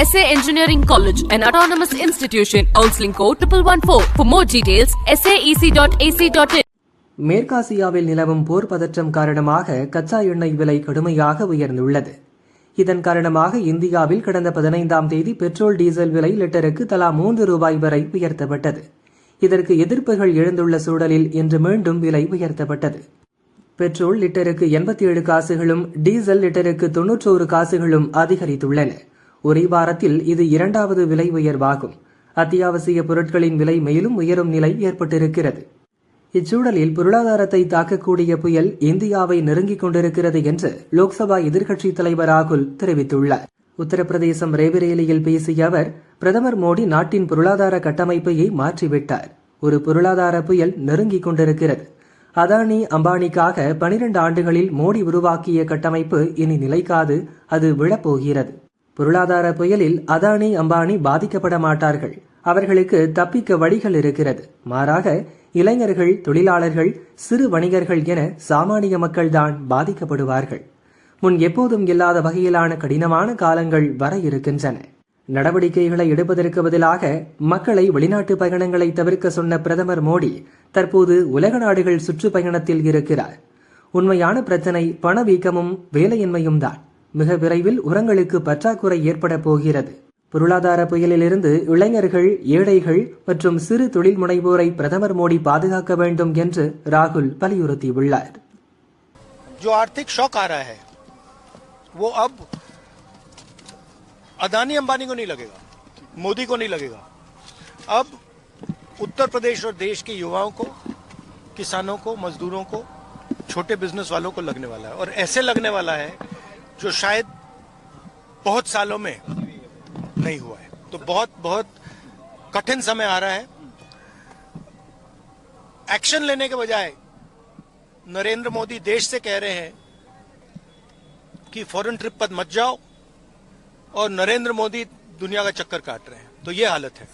SA Engineering College, an autonomous institution. Counseling code 1114. For more details, saec.ac.in. மேற்காசியாவில் நிலவும் போர் பதற்றம் காரணமாக கச்சா எண்ணெய் விலை கடுமையாக உயர்ந்துள்ளது. இதன் காரணமாக இந்தியாவில் கடந்த 15ஆம் தேதி பெட்ரோல் டீசல் விலை லிட்டருக்கு தலா 3 ரூபாய் வரை உயர்த்தப்பட்டது. இதற்கு எதிர்ப்புகள் எழுந்துள்ள சூழலில் இன்று மீண்டும் விலை உயர்த்தப்பட்டது. பெட்ரோல் லிட்டருக்கு 87 காசுகளும் டீசல் லிட்டருக்கு 91 காசுகளும் அதிகரித்துள்ளன. ஒரே வாரத்தில் இது 2வது விலை உயர்வாகும். அத்தியாவசிய பொருட்களின் விலை மேலும் உயரும் நிலை ஏற்பட்டிருக்கிறது. இச்சூழலில் பொருளாதாரத்தை தாக்கக்கூடிய புயல் இந்தியாவை நெருங்கிக் கொண்டிருக்கிறது என்று லோக்சபா எதிர்க்கட்சித் தலைவர் ராகுல் தெரிவித்துள்ளார். உத்தரப்பிரதேசம் ரேபரேலியில் பேசிய அவர், பிரதமர் மோடி நாட்டின் பொருளாதார கட்டமைப்பையே மாற்றிவிட்டார். ஒரு பொருளாதார புயல் நெருங்கிக் கொண்டிருக்கிறது. அதானி அம்பானிக்காக 12 ஆண்டுகளில் மோடி உருவாக்கிய கட்டமைப்பு இனி நிலைக்காது, அது விழப்போகிறது. பொருளாதார புயலில் அதானி அம்பானி பாதிக்கப்பட மாட்டார்கள். அவர்களுக்கு தப்பிக்க வழிகள் இருக்கிறது. மாறாக இளைஞர்கள், தொழிலாளர்கள், சிறு வணிகர்கள் என சாமானிய மக்கள்தான் பாதிக்கப்படுவார்கள். முன் எப்போதும் இல்லாத வகையிலான கடினமான காலங்கள் வர இருக்கின்றன. நடவடிக்கைகளை எடுப்பதற்கு பதிலாக மக்களை வெளிநாட்டு பயணங்களை தவிர்க்க சொன்ன பிரதமர் மோடி தற்போது உலக நாடுகள் சுற்றுப்பயணத்தில் இருக்கிறார். உண்மையான பிரச்சனை பணவீக்கமும் வேலையின்மையும் தான். மிக விரைவில் உரங்களுக்கு பற்றாக்குறை ஏற்பட போகிறது. பொருளாதார புயலிலிருந்து இளைஞர்கள், ஏழைகள் மற்றும் சிறு தொழில் முனைவோரை பிரதமர் மோடி பாதுகாக்க வேண்டும் என்று ராகுல் வலியுறுத்தியுள்ளார். जो आर्थिक शॉक आ रहा है वो अब अदानी अंबानी को नहीं लगेगा, मोदी को नहीं लगेगा. अब उत्तर प्रदेश और देश के युवाओं को, किसानों को, मजदूरों को, छोटे बिजनेस वालों को लगने वाला है. और ऐसे लगने वाला है जो शायद बहुत सालों में नहीं हुआ है. तो बहुत बहुत कठिन समय आ रहा है. एक्शन लेने के बजाय नरेंद्र मोदी देश से कह रहे हैं कि फॉरेन ट्रिप पर मत जाओ, और नरेंद्र मोदी दुनिया का चक्कर काट रहे हैं. तो ये हालत है.